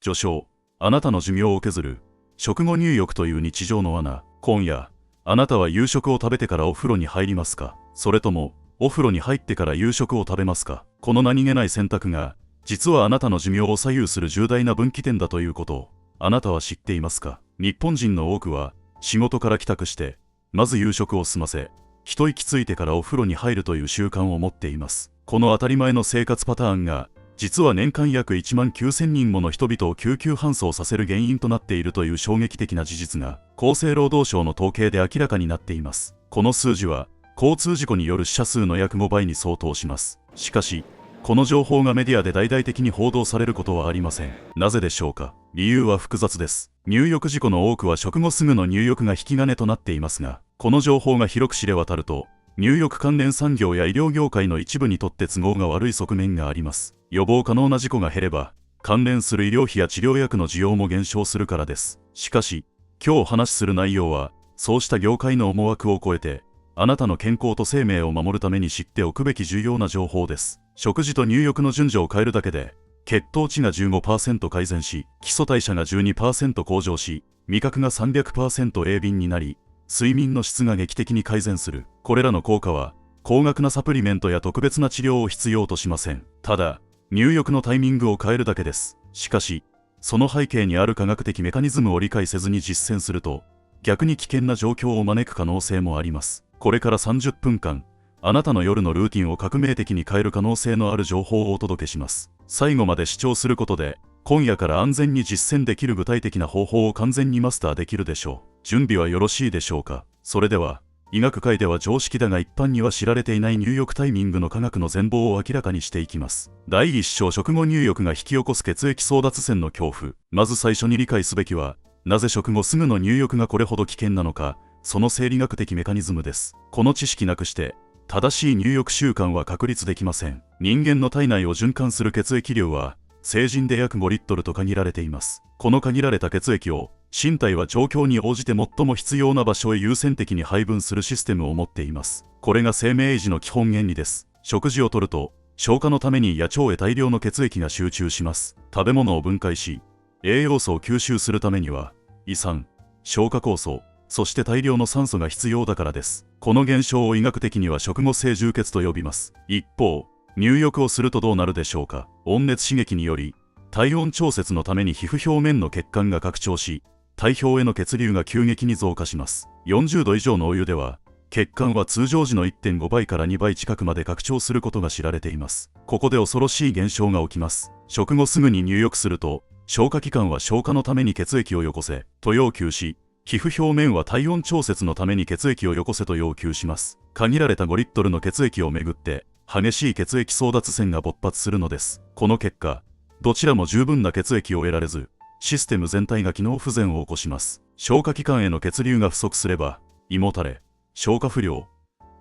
序章。あなたの寿命を削る食後入浴という日常の罠。今夜、あなたは夕食を食べてからお風呂に入りますか？それともお風呂に入ってから夕食を食べますか？この何気ない選択が実はあなたの寿命を左右する重大な分岐点だということをあなたは知っていますか？日本人の多くは仕事から帰宅してまず夕食を済ませ、一息ついてからお風呂に入るという習慣を持っています。この当たり前の生活パターンが実は年間約1万9000人もの人々を救急搬送させる原因となっているという衝撃的な事実が厚生労働省の統計で明らかになっています。この数字は交通事故による死者数の約5倍に相当します。しかしこの情報がメディアで大々的に報道されることはありません。なぜでしょうか？理由は複雑です。入浴事故の多くは食後すぐの入浴が引き金となっていますが、この情報が広く知れ渡ると入浴関連産業や医療業界の一部にとって都合が悪い側面があります。予防可能な事故が減れば関連する医療費や治療薬の需要も減少するからです。しかし今日お話しする内容はそうした業界の思惑を超えてあなたの健康と生命を守るために知っておくべき重要な情報です。食事と入浴の順序を変えるだけで血糖値が 15% 改善し、基礎代謝が 12% 向上し、味覚が 300% 鋭敏になり、睡眠の質が劇的に改善する。これらの効果は高額なサプリメントや特別な治療を必要としません。ただ入浴のタイミングを変えるだけです。しかしその背景にある科学的メカニズムを理解せずに実践すると逆に危険な状況を招く可能性もあります。これから30分間あなたの夜のルーティンを革命的に変える可能性のある情報をお届けします。最後まで視聴することで今夜から安全に実践できる具体的な方法を完全にマスターできるでしょう。準備はよろしいでしょうか？それでは医学界では常識だが一般には知られていない入浴タイミングの科学の全貌を明らかにしていきます。第1章、食後入浴が引き起こす血液争奪戦の恐怖。まず最初に理解すべきはなぜ食後すぐの入浴がこれほど危険なのか、その生理学的メカニズムです。この知識なくして正しい入浴習慣は確立できません。人間の体内を循環する血液量は成人で約5リットルと限られています。この限られた血液を身体は状況に応じて最も必要な場所へ優先的に配分するシステムを持っています。これが生命維持の基本原理です。食事をとると消化のために胃や腸へ大量の血液が集中します。食べ物を分解し栄養素を吸収するためには胃酸、消化酵素、そして大量の酸素が必要だからです。この現象を医学的には食後性充血と呼びます。一方、入浴をするとどうなるでしょうか？温熱刺激により体温調節のために皮膚表面の血管が拡張し、体表への血流が急激に増加します。40度以上のお湯では血管は通常時の 1.5 倍から2倍近くまで拡張することが知られています。ここで恐ろしい現象が起きます。食後すぐに入浴すると消化器官は消化のために血液をよこせと要求し、皮膚表面は体温調節のために血液をよこせと要求します。限られた5リットルの血液をめぐって激しい血液争奪戦が勃発するのです。この結果、どちらも十分な血液を得られず、システム全体が機能不全を起こします。消化器官への血流が不足すれば、胃もたれ、消化不良、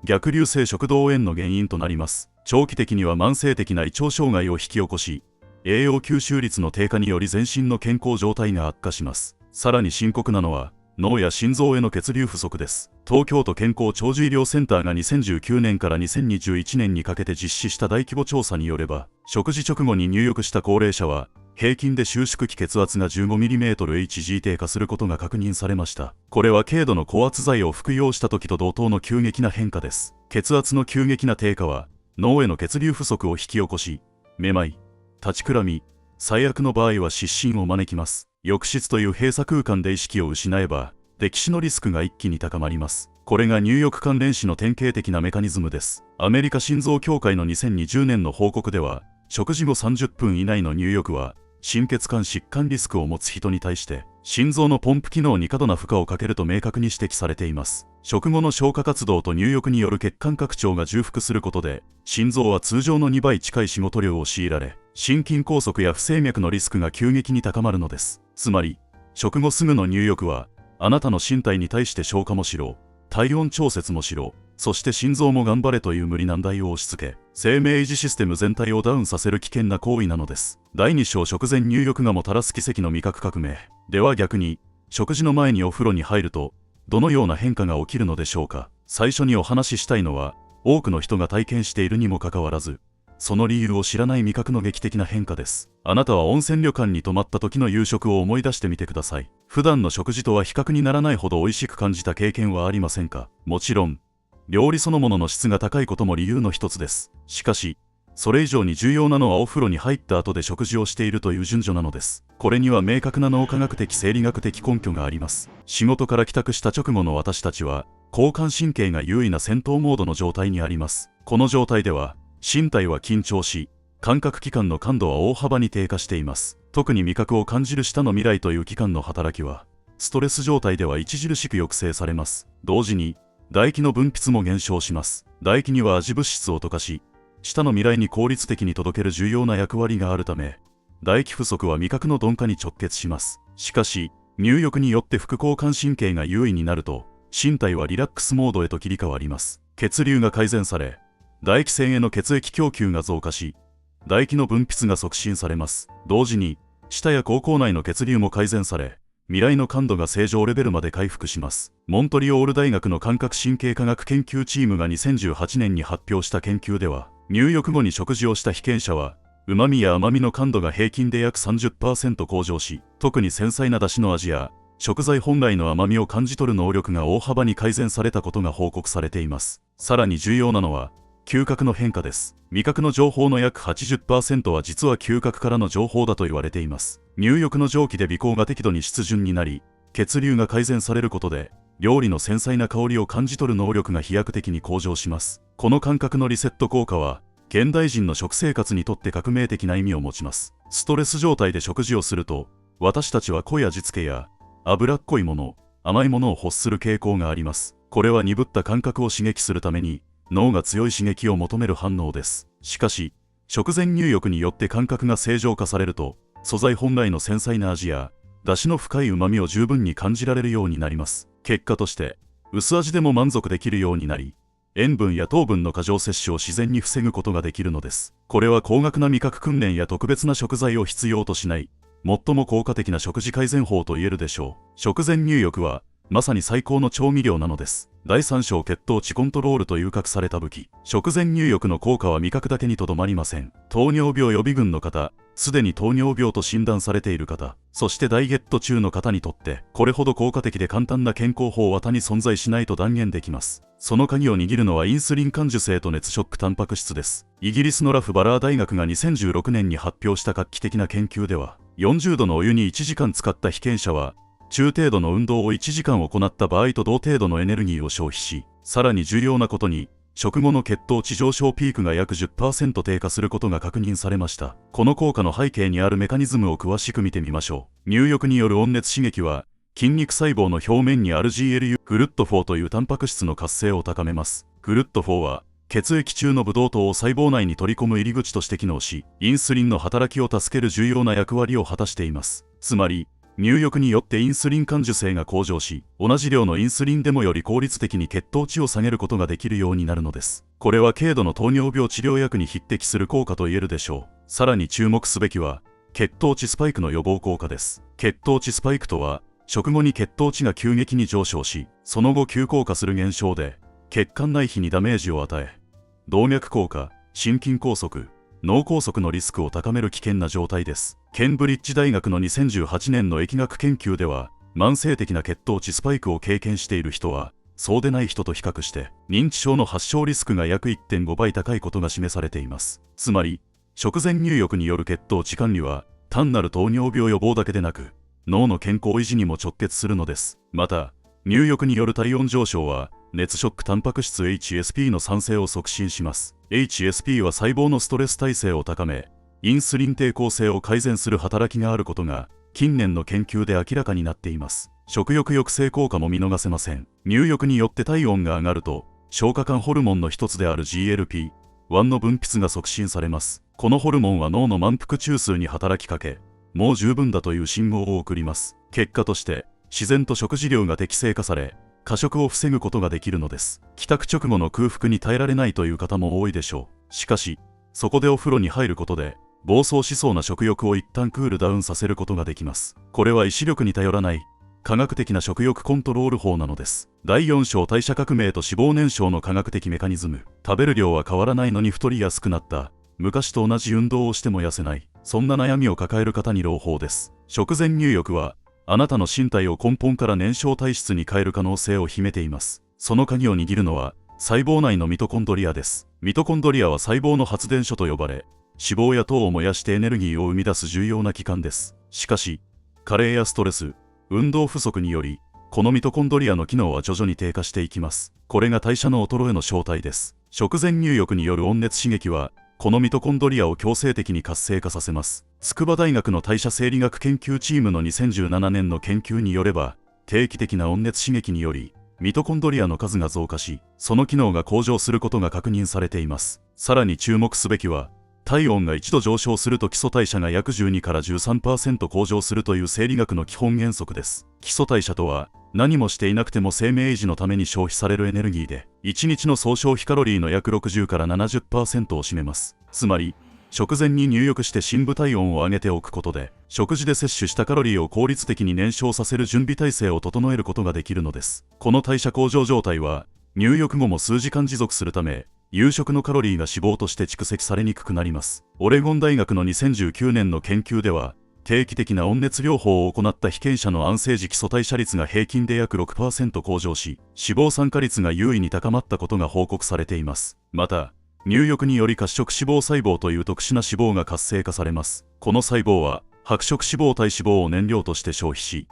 逆流性食道炎の原因となります。長期的には慢性的な胃腸障害を引き起こし、栄養吸収率の低下により全身の健康状態が悪化します。さらに深刻なのは、脳や心臓への血流不足です。東京都健康長寿医療センターが2019年から2021年にかけて実施した大規模調査によれば、食事直後に入浴した高齢者は平均で収縮期血圧が 15mmHg 低下することが確認されました。これは軽度の高圧剤を服用した時と同等の急激な変化です。血圧の急激な低下は脳への血流不足を引き起こし、めまい、立ちくらみ、最悪の場合は失神を招きます。浴室という閉鎖空間で意識を失えば溺死のリスクが一気に高まります。これが入浴関連死の典型的なメカニズムです。アメリカ心臓協会の2020年の報告では、食事後30分以内の入浴は心血管疾患リスクを持つ人に対して心臓のポンプ機能に過度な負荷をかけると明確に指摘されています。食後の消化活動と入浴による血管拡張が重複することで、心臓は通常の2倍近い仕事量を強いられ、心筋梗塞や不整脈のリスクが急激に高まるのです。つまり、食後すぐの入浴は、あなたの身体に対して消化もしろ、体温調節もしろ、そして心臓も頑張れという無理難題を押し付け、生命維持システム全体をダウンさせる危険な行為なのです。第2章、食前入浴がもたらす奇跡の味覚革命。では逆に、食事の前にお風呂に入ると、どのような変化が起きるのでしょうか。最初にお話ししたいのは、多くの人が体験しているにもかかわらず、その理由を知らない味覚の劇的な変化です。あなたは温泉旅館に泊まった時の夕食を思い出してみてください。普段の食事とは比較にならないほど美味しく感じた経験はありませんか？もちろん、料理そのものの質が高いことも理由の一つです。しかし、それ以上に重要なのはお風呂に入った後で食事をしているという順序なのです。これには明確な脳科学的生理学的根拠があります。仕事から帰宅した直後の私たちは、交感神経が優位な戦闘モードの状態にあります。この状態では、身体は緊張し、感覚器官の感度は大幅に低下しています。特に味覚を感じる舌の味蕾という器官の働きは、ストレス状態では著しく抑制されます。同時に、唾液の分泌も減少します。唾液には味物質を溶かし、舌の味蕾に効率的に届ける重要な役割があるため、唾液不足は味覚の鈍化に直結します。しかし、入浴によって副交感神経が優位になると、身体はリラックスモードへと切り替わります。血流が改善され、唾液腺への血液供給が増加し、唾液の分泌が促進されます。同時に、舌や口腔内の血流も改善され、味蕾の感度が正常レベルまで回復します。モントリオール大学の感覚神経科学研究チームが2018年に発表した研究では、入浴後に食事をした被験者は、旨味や甘みの感度が平均で約 30% 向上し、特に繊細な出汁の味や、食材本来の甘みを感じ取る能力が大幅に改善されたことが報告されています。さらに重要なのは、嗅覚の変化です。味覚の情報の約 80% は実は嗅覚からの情報だと言われています。入浴の蒸気で鼻孔が適度に湿潤になり、血流が改善されることで、料理の繊細な香りを感じ取る能力が飛躍的に向上します。この感覚のリセット効果は、現代人の食生活にとって革命的な意味を持ちます。ストレス状態で食事をすると、私たちは濃い味付けや脂っこいもの、甘いものを欲する傾向があります。これは鈍った感覚を刺激するために、脳が強い刺激を求める反応です。しかし、食前入浴によって感覚が正常化されると、素材本来の繊細な味や、出汁の深い旨味を十分に感じられるようになります。結果として、薄味でも満足できるようになり、塩分や糖分の過剰摂取を自然に防ぐことができるのです。これは高額な味覚訓練や特別な食材を必要としない、最も効果的な食事改善法と言えるでしょう。食前入浴は、まさに最高の調味料なのです。第三章血糖値コントロールと遊郭された武器。食前入浴の効果は味覚だけにとどまりません。糖尿病予備軍の方、すでに糖尿病と診断されている方、そしてダイエット中の方にとって、これほど効果的で簡単な健康法は他に存在しないと断言できます。その鍵を握るのはインスリン感受性と熱ショックタンパク質です。イギリスのラフバラー大学が2016年に発表した画期的な研究では、40度のお湯に1時間使った被験者は、中程度の運動を1時間行った場合と同程度のエネルギーを消費し、さらに重要なことに、食後の血糖値上昇ピークが約 10% 低下することが確認されました。この効果の背景にあるメカニズムを詳しく見てみましょう。入浴による温熱刺激は、筋肉細胞の表面にある GLU グルット4というタンパク質の活性を高めます。グルット4は、血液中のブドウ糖を細胞内に取り込む入り口として機能し、インスリンの働きを助ける重要な役割を果たしています。つまり、入浴によってインスリン感受性が向上し、同じ量のインスリンでもより効率的に血糖値を下げることができるようになるのです。これは軽度の糖尿病治療薬に匹敵する効果と言えるでしょう。さらに注目すべきは、血糖値スパイクの予防効果です。血糖値スパイクとは、食後に血糖値が急激に上昇し、その後急降下する現象で、血管内皮にダメージを与え、動脈硬化、心筋梗塞、脳梗塞のリスクを高める危険な状態です。ケンブリッジ大学の2018年の疫学研究では、慢性的な血糖値スパイクを経験している人は、そうでない人と比較して、認知症の発症リスクが約 1.5 倍高いことが示されています。つまり、食前入浴による血糖値管理は、単なる糖尿病予防だけでなく、脳の健康維持にも直結するのです。また、入浴による体温上昇は、熱ショックタンパク質 HSP の産生を促進します。HSP は細胞のストレス耐性を高め、インスリン抵抗性を改善する働きがあることが、近年の研究で明らかになっています。食欲抑制効果も見逃せません。入浴によって体温が上がると、消化管ホルモンの一つである GLP-1 の分泌が促進されます。このホルモンは脳の満腹中枢に働きかけ、もう十分だという信号を送ります。結果として、自然と食事量が適正化され、過食を防ぐことができるのです。帰宅直後の空腹に耐えられないという方も多いでしょう。しかし、そこでお風呂に入ることで、暴走しそうな食欲を一旦クールダウンさせることができます。これは意志力に頼らない、科学的な食欲コントロール法なのです。第4章代謝革命と脂肪燃焼の科学的メカニズム。食べる量は変わらないのに太りやすくなった。昔と同じ運動をしても痩せない、そんな悩みを抱える方に朗報です。食前入浴はあなたの身体を根本から燃焼体質に変える可能性を秘めています。その鍵を握るのは細胞内のミトコンドリアです。ミトコンドリアは細胞の発電所と呼ばれ、脂肪や糖を燃やしてエネルギーを生み出す重要な器官です。しかし、加齢やストレス、運動不足により、このミトコンドリアの機能は徐々に低下していきます。これが代謝の衰えの正体です。食前入浴による温熱刺激は、このミトコンドリアを強制的に活性化させます。筑波大学の代謝生理学研究チームの2017年の研究によれば、定期的な温熱刺激により、ミトコンドリアの数が増加し、その機能が向上することが確認されています。さらに注目すべきは、体温が1度上昇すると基礎代謝が約12から 13% 向上するという生理学の基本原則です。基礎代謝とは、何もしていなくても生命維持のために消費されるエネルギーで、1日の総消費カロリーの約60から 70% を占めます。つまり、食前に入浴して深部体温を上げておくことで、食事で摂取したカロリーを効率的に燃焼させる準備体制を整えることができるのです。この代謝向上状態は、入浴後も数時間持続するため、夕食のカロリーが脂肪として蓄積されにくくなります。オレゴン大学の2019年の研究では、定期的な温熱療法を行った被験者の安静時基礎代謝率が平均で約 6% 向上し、脂肪酸化率が優位に高まったことが報告されています。また、入浴により褐色脂肪細胞という特殊な脂肪が活性化されます。この細胞は、白色脂肪体脂肪を燃料として消費し、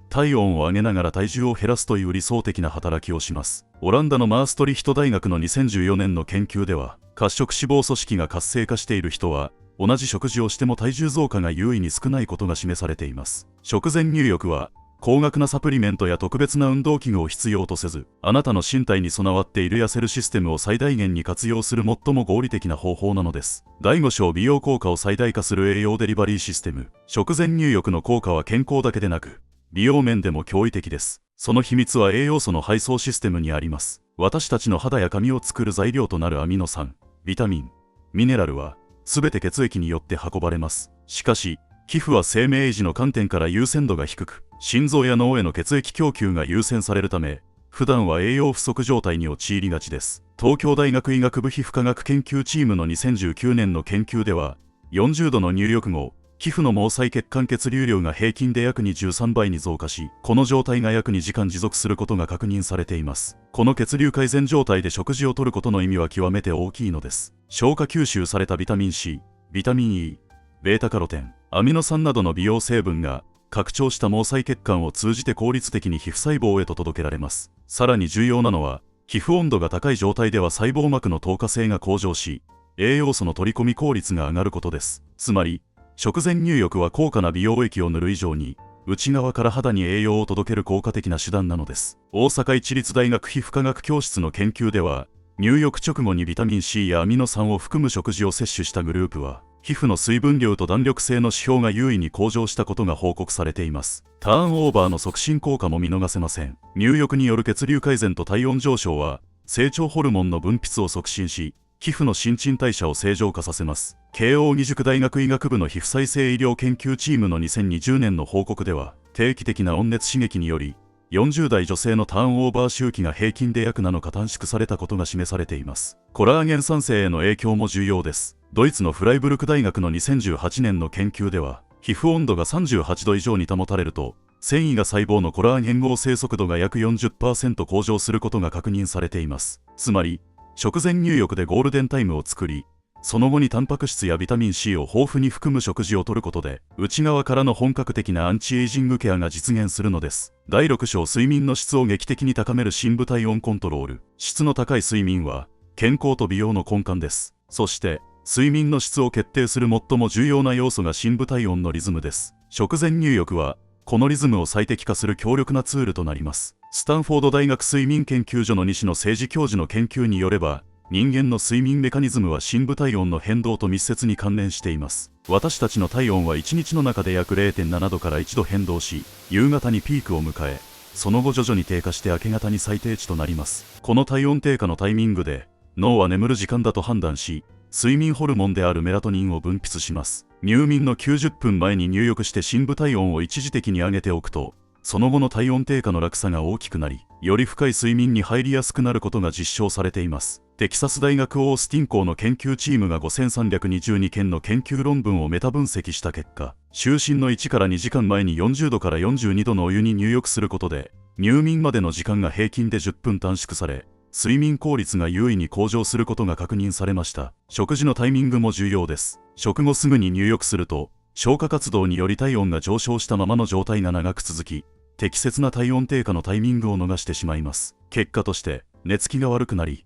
体温を上げながら体重を減らすという理想的な働きをします。オランダのマーストリヒト大学の2014年の研究では、褐色脂肪組織が活性化している人は、同じ食事をしても体重増加が優位に少ないことが示されています。食前入浴は、高額なサプリメントや特別な運動器具を必要とせず、あなたの身体に備わっている痩せるシステムを最大限に活用する最も合理的な方法なのです。第5章美容効果を最大化する栄養デリバリーシステム。食前入浴の効果は健康だけでなく、美容面でも驚異的です。その秘密は栄養素の配送システムにあります。私たちの肌や髪を作る材料となるアミノ酸、ビタミン、ミネラルは、すべて血液によって運ばれます。しかし、皮膚は生命維持の観点から優先度が低く、心臓や脳への血液供給が優先されるため、普段は栄養不足状態に陥りがちです。東京大学医学部皮膚科学研究チームの2019年の研究では、40度の入浴後、皮膚の毛細血管血流量が平均で約23倍に増加し、この状態が約2時間持続することが確認されています。この血流改善状態で食事をとることの意味は極めて大きいのです。消化吸収されたビタミン C、ビタミン E、ベータカロテン、アミノ酸などの美容成分が拡張した毛細血管を通じて効率的に皮膚細胞へと届けられます。さらに重要なのは、皮膚温度が高い状態では細胞膜の透過性が向上し、栄養素の取り込み効率が上がることです。つまり、食前入浴は高価な美容液を塗る以上に、内側から肌に栄養を届ける効果的な手段なのです。大阪市立大学皮膚科学教室の研究では、入浴直後にビタミン C やアミノ酸を含む食事を摂取したグループは、皮膚の水分量と弾力性の指標が優位に向上したことが報告されています。ターンオーバーの促進効果も見逃せません。入浴による血流改善と体温上昇は、成長ホルモンの分泌を促進し、皮膚の新陳代謝を正常化させます。慶應義塾大学医学部の皮膚再生医療研究チームの2020年の報告では、定期的な温熱刺激により、40代女性のターンオーバー周期が平均で約7日短縮されたことが示されています。コラーゲン産生への影響も重要です。ドイツのフライブルク大学の2018年の研究では、皮膚温度が38度以上に保たれると、繊維が細胞のコラーゲン合成速度が約 40% 向上することが確認されています。つまり、食前入浴でゴールデンタイムを作り、その後にタンパク質やビタミン C を豊富に含む食事をとることで、内側からの本格的なアンチエイジングケアが実現するのです。第6章睡眠の質を劇的に高める深部体温コントロール。質の高い睡眠は、健康と美容の根幹です。そして、睡眠の質を決定する最も重要な要素が深部体温のリズムです。食前入浴は、このリズムを最適化する強力なツールとなります。スタンフォード大学睡眠研究所の西野誠二教授の研究によれば、人間の睡眠メカニズムは深部体温の変動と密接に関連しています。私たちの体温は1日の中で約 0.7 度から1度変動し、夕方にピークを迎え、その後徐々に低下して明け方に最低値となります。この体温低下のタイミングで、脳は眠る時間だと判断し、睡眠ホルモンであるメラトニンを分泌します。入眠の90分前に入浴して深部体温を一時的に上げておくと、その後の体温低下の落差が大きくなり、より深い睡眠に入りやすくなることが実証されています。テキサス大学オースティン校の研究チームが5322件の研究論文をメタ分析した結果、就寝の1から2時間前に40度から42度のお湯に入浴することで、入眠までの時間が平均で10分短縮され、睡眠効率が優位に向上することが確認されました。食事のタイミングも重要です。食後すぐに入浴すると、消化活動により体温が上昇したままの状態が長く続き、適切な体温低下のタイミングを逃してしまいます。結果として、寝つきが悪くなり、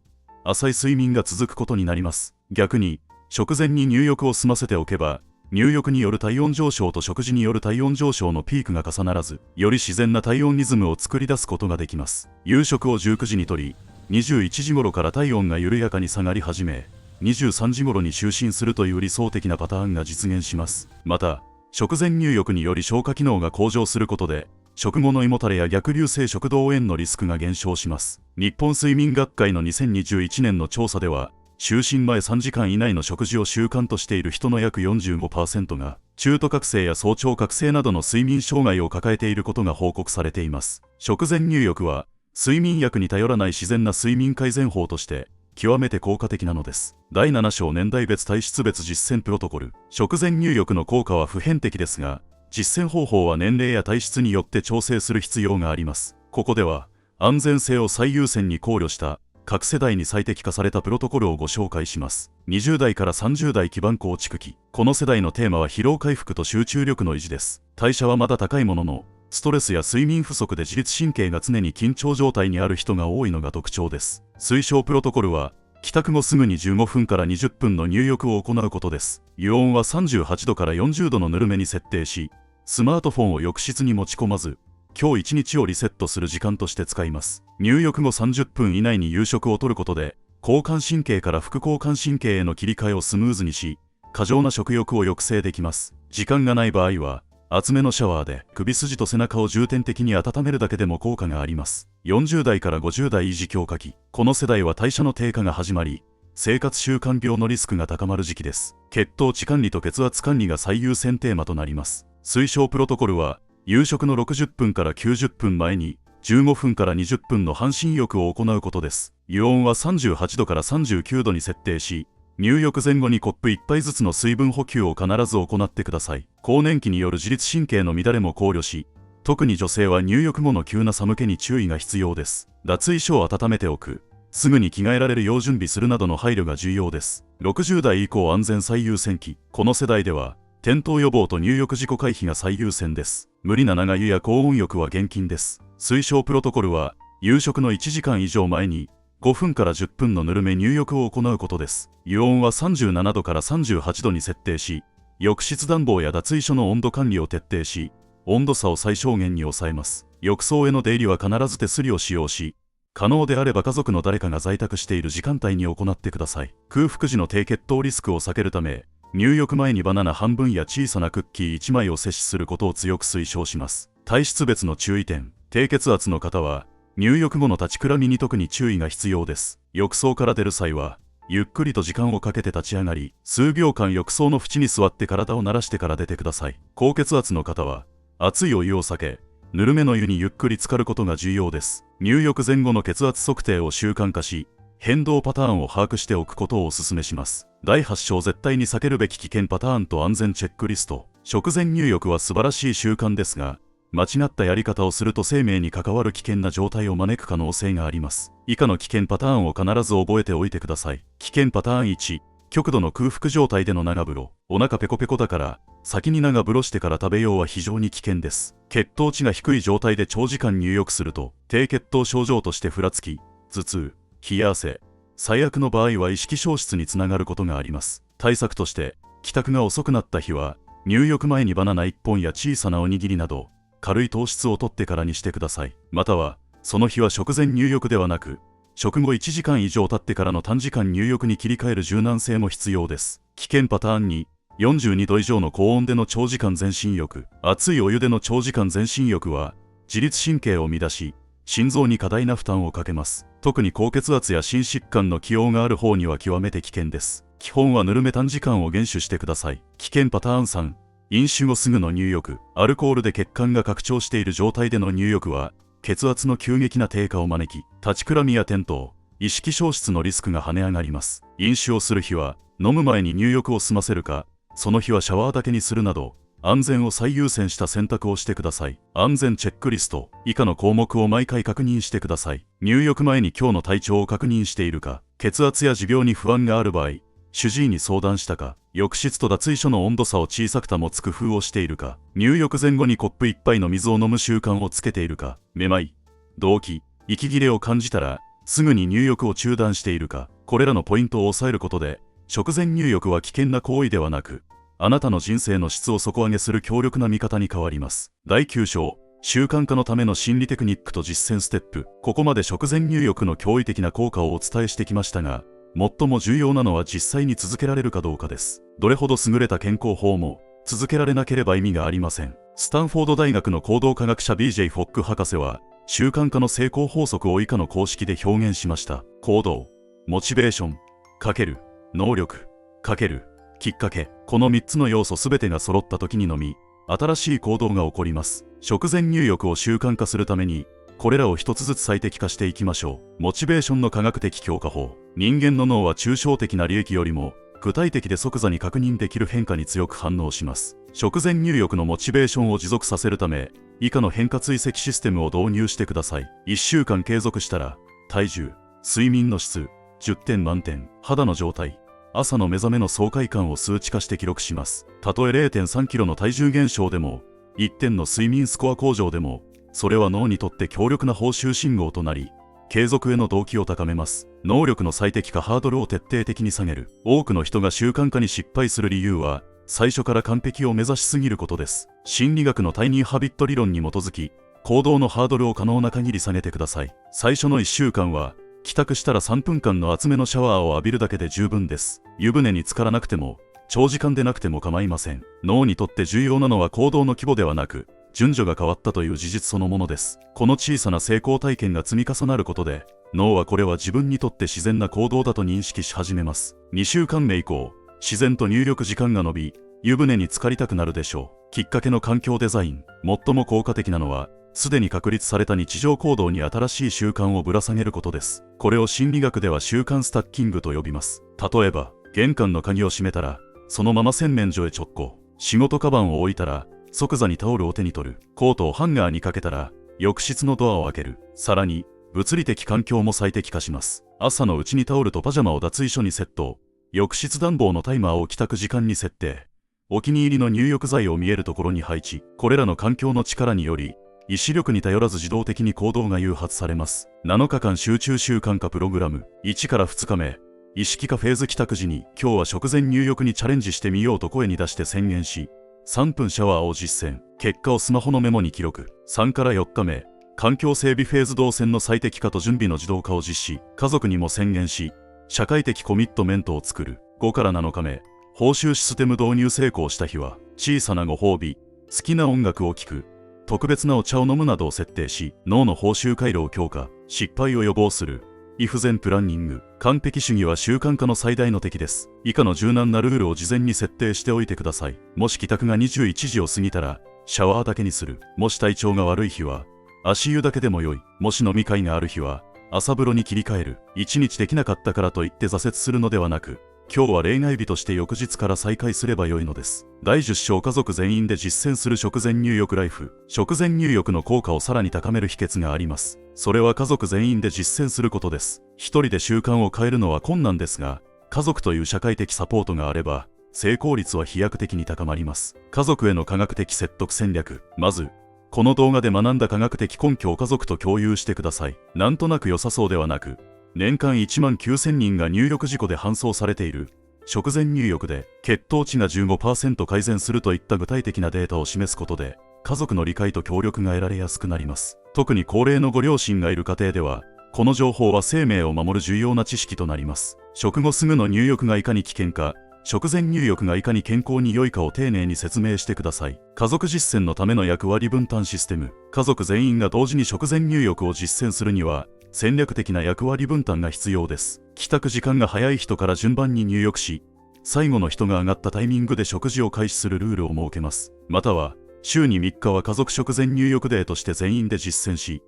浅い睡眠が続くことになります。逆に、食前に入浴を済ませておけば、入浴による体温上昇と食事による体温上昇のピークが重ならず、より自然な体温リズムを作り出すことができます。夕食を19時にとり、21時頃から体温が緩やかに下がり始め、23時頃に就寝するという理想的なパターンが実現します。また、食前入浴により消化機能が向上することで、食後の胃もたれや逆流性食道炎のリスクが減少します。日本睡眠学会の2021年の調査では、就寝前3時間以内の食事を習慣としている人の約 45% が、中途覚醒や早朝覚醒などの睡眠障害を抱えていることが報告されています。食前入浴は、睡眠薬に頼らない自然な睡眠改善法として、極めて効果的なのです。第7章年代別体質別実践プロトコル。食前入浴の効果は普遍的ですが、実践方法は年齢や体質によって調整する必要があります。ここでは、安全性を最優先に考慮した、各世代に最適化されたプロトコルをご紹介します。20代から30代基盤構築期。この世代のテーマは疲労回復と集中力の維持です。代謝はまだ高いものの、ストレスや睡眠不足で自律神経が常に緊張状態にある人が多いのが特徴です。推奨プロトコルは、帰宅後すぐに15分から20分の入浴を行うことです。湯温は38度から40度のぬるめに設定し、スマートフォンを浴室に持ち込まず、今日一日をリセットする時間として使います。入浴後30分以内に夕食をとることで、交感神経から副交感神経への切り替えをスムーズにし、過剰な食欲を抑制できます。時間がない場合は、厚めのシャワーで首筋と背中を重点的に温めるだけでも効果があります。40代から50代維持強化期。この世代は代謝の低下が始まり、生活習慣病のリスクが高まる時期です。血糖値管理と血圧管理が最優先テーマとなります。推奨プロトコルは、夕食の60分から90分前に、15分から20分の半身浴を行うことです。湯温は38度から39度に設定し、入浴前後にコップ1杯ずつの水分補給を必ず行ってください。更年期による自律神経の乱れも考慮し、特に女性は入浴後の急な寒気に注意が必要です。脱衣所を温めておく。すぐに着替えられるよう準備するなどの配慮が重要です。60代以降安全最優先期。この世代では、転倒予防と入浴事故回避が最優先です。無理な長湯や高温浴は厳禁です。推奨プロトコルは、夕食の1時間以上前に、5分から10分のぬるめ入浴を行うことです。湯温は37度から38度に設定し、浴室暖房や脱衣所の温度管理を徹底し、温度差を最小限に抑えます。浴槽への出入りは必ず手すりを使用し、可能であれば家族の誰かが在宅している時間帯に行ってください。空腹時の低血糖リスクを避けるため、入浴前にバナナ半分や小さなクッキー1枚を摂取することを強く推奨します。体質別の注意点。低血圧の方は、入浴後の立ちくらみに特に注意が必要です。浴槽から出る際は、ゆっくりと時間をかけて立ち上がり、数秒間浴槽の縁に座って体を慣らしてから出てください。高血圧の方は、熱いお湯を避け、ぬるめの湯にゆっくり浸かることが重要です。入浴前後の血圧測定を習慣化し、変動パターンを把握しておくことをお勧めします。第8章絶対に避けるべき危険パターンと安全チェックリスト。食前入浴は素晴らしい習慣ですが、間違ったやり方をすると生命に関わる危険な状態を招く可能性があります。以下の危険パターンを必ず覚えておいてください。危険パターン1、極度の空腹状態での長風呂。お腹ペコペコだから、先に長風呂してから食べようは非常に危険です。血糖値が低い状態で長時間入浴すると、低血糖症状としてふらつき、頭痛、冷や汗、最悪の場合は意識消失につながることがあります。対策として、帰宅が遅くなった日は、入浴前にバナナ1本や小さなおにぎりなど、軽い糖質を取ってからにしてください。または、その日は食前入浴ではなく、食後1時間以上経ってからの短時間入浴に切り替える柔軟性も必要です。危険パターン2、42度以上の高温での長時間全身浴。熱いお湯での長時間全身浴は、自律神経を乱し、心臓に過大な負担をかけます。特に高血圧や心疾患の既往がある方には極めて危険です。基本はぬるめ短時間を厳守してください。危険パターン3、飲酒後すぐの入浴。アルコールで血管が拡張している状態での入浴は、血圧の急激な低下を招き、立ちくらみや転倒、意識消失のリスクが跳ね上がります。飲酒をする日は飲む前に入浴を済ませるか、その日はシャワーだけにするなど安全を最優先した選択をしてください。安全チェックリスト。以下の項目を毎回確認してください。入浴前に今日の体調を確認しているか、血圧や持病に不安がある場合、主治医に相談したか、浴室と脱衣所の温度差を小さく保つ工夫をしているか、入浴前後にコップ1杯の水を飲む習慣をつけているか、めまい、動悸、息切れを感じたらすぐに入浴を中断しているか、これらのポイントを押さえることで、食前入浴は危険な行為ではなく、あなたの人生の質を底上げする強力な味方に変わります。第9章、習慣化のための心理テクニックと実践ステップ。ここまで食前入浴の驚異的な効果をお伝えしてきましたが、最も重要なのは実際に続けられるかどうかです。どれほど優れた健康法も続けられなければ意味がありません。スタンフォード大学の行動科学者 BJ フォック博士は、習慣化の成功法則を以下の公式で表現しました。行動、モチベーション、×能力、×きっかけ。この3つの要素すべてが揃った時にのみ、新しい行動が起こります。食前入浴を習慣化するために、これらを一つずつ最適化していきましょう。モチベーションの科学的強化法。人間の脳は抽象的な利益よりも、具体的で即座に確認できる変化に強く反応します。食前入浴のモチベーションを持続させるため、以下の変化追跡システムを導入してください。1週間継続したら、体重、睡眠の質、10点満点、肌の状態、朝の目覚めの爽快感を数値化して記録します。たとえ 0.3 キロの体重減少でも、1点の睡眠スコア向上でも、それは脳にとって強力な報酬信号となり、継続への動機を高めます。能力の最適化ハードルを徹底的に下げる。多くの人が習慣化に失敗する理由は、最初から完璧を目指しすぎることです。心理学のタイニーハビット理論に基づき、行動のハードルを可能な限り下げてください。最初の1週間は、帰宅したら3分間の厚めのシャワーを浴びるだけで十分です。湯船に浸からなくても、長時間でなくても構いません。脳にとって重要なのは行動の規模ではなく、順序が変わったという事実そのものです。この小さな成功体験が積み重なることで、脳はこれは自分にとって自然な行動だと認識し始めます。2週間目以降、自然と入浴時間が伸び、湯船に浸かりたくなるでしょう。きっかけの環境デザイン。最も効果的なのは、すでに確立された日常行動に新しい習慣をぶら下げることです。これを心理学では習慣スタッキングと呼びます。例えば、玄関の鍵を閉めたら、そのまま洗面所へ直行。仕事カバンを置いたら、即座にタオルを手に取る。コートをハンガーにかけたら、浴室のドアを開ける。さらに、物理的環境も最適化します。朝のうちにタオルとパジャマを脱衣所にセット。浴室暖房のタイマーを帰宅時間に設定。お気に入りの入浴剤を見えるところに配置。これらの環境の力により、意志力に頼らず自動的に行動が誘発されます。7日間集中習慣化プログラム。1から2日目。意識化フェーズ帰宅時に、今日は食前入浴にチャレンジしてみようと声に出して宣言し、3分シャワーを実践。結果をスマホのメモに記録。3から4日目。環境整備フェーズ動線の最適化と準備の自動化を実施。家族にも宣言し、社会的コミットメントを作る。5から7日目。報酬システム導入成功した日は、小さなご褒美、好きな音楽を聴く、特別なお茶を飲むなどを設定し、脳の報酬回路を強化、失敗を予防する。イフゼンプランニング。完璧主義は習慣化の最大の敵です。以下の柔軟なルールを事前に設定しておいてください。もし帰宅が21時を過ぎたら、シャワーだけにする。もし体調が悪い日は、足湯だけでも良い。もし飲み会がある日は、朝風呂に切り替える。1日できなかったからといって挫折するのではなく、今日は例外日として翌日から再開すれば良いのです。第10章家族全員で実践する食前入浴ライフ。食前入浴の効果をさらに高める秘訣があります。それは家族全員で実践することです。一人で習慣を変えるのは困難ですが、家族という社会的サポートがあれば、成功率は飛躍的に高まります。家族への科学的説得戦略。まず、この動画で学んだ科学的根拠を家族と共有してください。なんとなく良さそうではなく、年間1万9000人が入浴事故で搬送されている。食前入浴で血糖値が 15% 改善するといった具体的なデータを示すことで、家族の理解と協力が得られやすくなります。特に高齢のご両親がいる家庭では、この情報は生命を守る重要な知識となります。食後すぐの入浴がいかに危険か、食前入浴がいかに健康に良いかを丁寧に説明してください。家族実践のための役割分担システム。家族全員が同時に食前入浴を実践するには、戦略的な役割分担が必要です。帰宅時間が早い人から順番に入浴し、最後の人が上がったタイミングで食事を開始するルールを設けます。または、週に3日は家族食前入浴デーとして全員で実践し、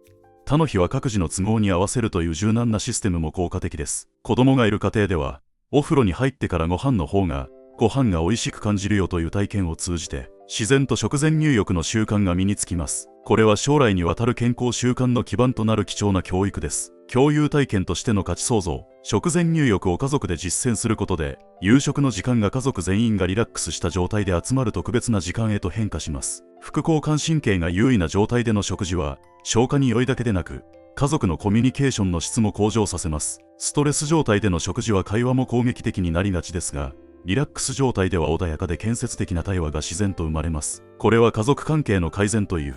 他の日は各自の都合に合わせるという柔軟なシステムも効果的です。子供がいる家庭では、お風呂に入ってからご飯が美味しく感じるよという体験を通じて、自然と食前入浴の習慣が身につきます。これは将来にわたる健康習慣の基盤となる貴重な教育です。共有体験としての価値創造。食前入浴を家族で実践することで、夕食の時間が家族全員がリラックスした状態で集まる特別な時間へと変化します。副交感神経が優位な状態での食事は、消化に良いだけでなく、家族のコミュニケーションの質も向上させます。ストレス状態での食事は会話も攻撃的になりがちですが、リラックス状態では穏やかで建設的な対話が自然と生まれます。これは家族関係の改善という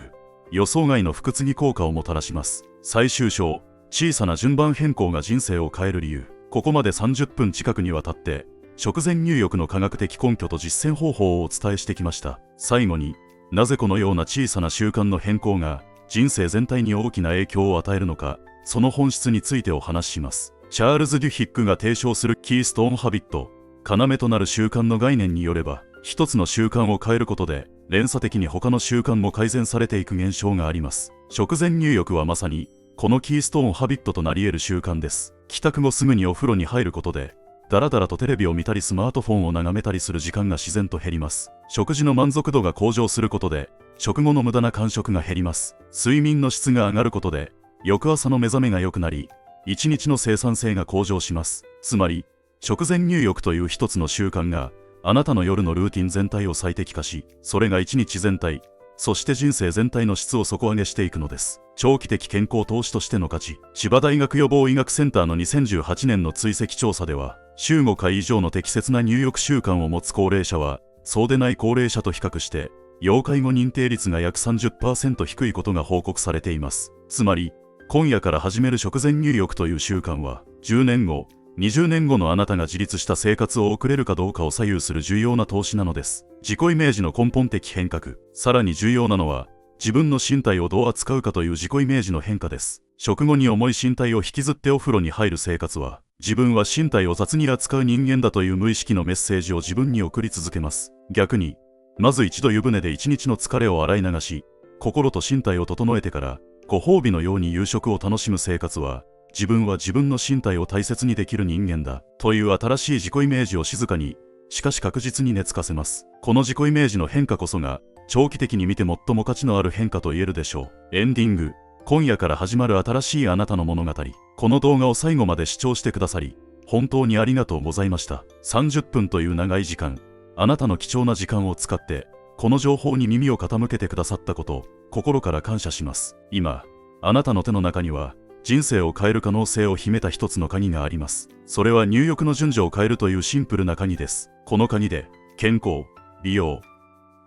予想外の不次効果をもたらします。最終章、小さな順番変更が人生を変える理由。ここまで30分近くにわたって食前入浴の科学的根拠と実践方法をお伝えしてきました。最後に、なぜこのような小さな習慣の変更が人生全体に大きな影響を与えるのか、その本質についてお話しします。チャールズ・デュヒックが提唱するキーストーンハビット、要となる習慣の概念によれば、一つの習慣を変えることで連鎖的に他の習慣も改善されていく現象があります。食前入浴はまさにこのキーストーンハビットとなり得る習慣です。帰宅後すぐにお風呂に入ることで、だらだらとテレビを見たりスマートフォンを眺めたりする時間が自然と減ります。食事の満足度が向上することで、食後の無駄な間食が減ります。睡眠の質が上がることで、翌朝の目覚めが良くなり、一日の生産性が向上します。つまり、食前入浴という一つの習慣が、あなたの夜のルーティン全体を最適化し、それが一日全体、そして人生全体の質を底上げしていくのです。長期的健康投資としての価値。千葉大学予防医学センターの2018年の追跡調査では、週5回以上の適切な入浴習慣を持つ高齢者は、そうでない高齢者と比較して、要介護認定率が約 30% 低いことが報告されています。つまり、今夜から始める食前入浴という習慣は、10年後、20年後のあなたが自立した生活を送れるかどうかを左右する重要な投資なのです。自己イメージの根本的変革。さらに重要なのは、自分の身体をどう扱うかという自己イメージの変化です。食後に重い身体を引きずってお風呂に入る生活は、自分は身体を雑に扱う人間だという無意識のメッセージを自分に送り続けます。逆に、まず一度湯船で一日の疲れを洗い流し、心と身体を整えてから、ご褒美のように夕食を楽しむ生活は、自分は自分の身体を大切にできる人間だという新しい自己イメージを静かに、しかし確実に根付かせます。この自己イメージの変化こそが、長期的に見て最も価値のある変化と言えるでしょう。エンディング。今夜から始まる新しいあなたの物語。この動画を最後まで視聴してくださり、本当にありがとうございました。30分という長い時間、あなたの貴重な時間を使って、この情報に耳を傾けてくださったこと、心から感謝します。今、あなたの手の中には、人生を変える可能性を秘めた一つの鍵があります。それは入浴の順序を変えるというシンプルな鍵です。この鍵で、健康、美容、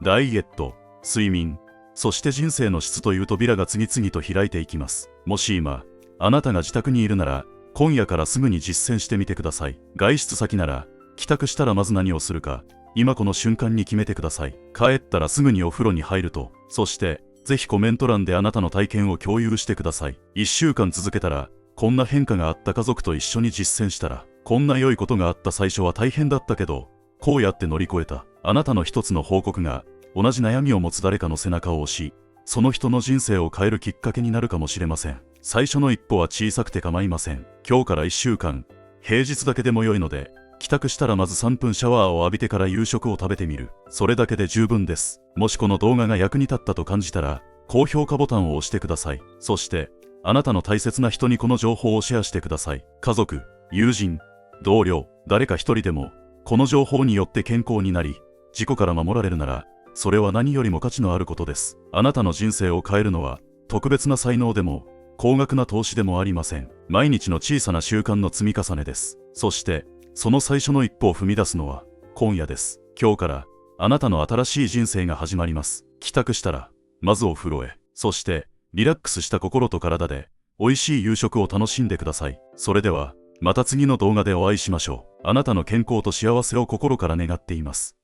ダイエット、睡眠、そして人生の質という扉が次々と開いていきます。もし今、あなたが自宅にいるなら、今夜からすぐに実践してみてください。外出先なら、帰宅したらまず何をするか、今この瞬間に決めてください。帰ったらすぐにお風呂に入ると、そして、ぜひコメント欄であなたの体験を共有してください。1週間続けたら、こんな変化があった家族と一緒に実践したら、こんな良いことがあった最初は大変だったけど、こうやって乗り越えた。あなたの一つの報告が、同じ悩みを持つ誰かの背中を押し、その人の人生を変えるきっかけになるかもしれません。最初の一歩は小さくて構いません。今日から1週間、平日だけでも良いので、帰宅したらまず3分シャワーを浴びてから夕食を食べてみる。それだけで十分です。もしこの動画が役に立ったと感じたら、高評価ボタンを押してください。そして、あなたの大切な人にこの情報をシェアしてください。家族、友人、同僚、誰か一人でも、この情報によって健康になり、事故から守られるなら、それは何よりも価値のあることです。あなたの人生を変えるのは、特別な才能でも、高額な投資でもありません。毎日の小さな習慣の積み重ねです。そして、その最初の一歩を踏み出すのは、今夜です。今日から、あなたの新しい人生が始まります。帰宅したら、まずお風呂へ。そして、リラックスした心と体で、美味しい夕食を楽しんでください。それでは、また次の動画でお会いしましょう。あなたの健康と幸せを心から願っています。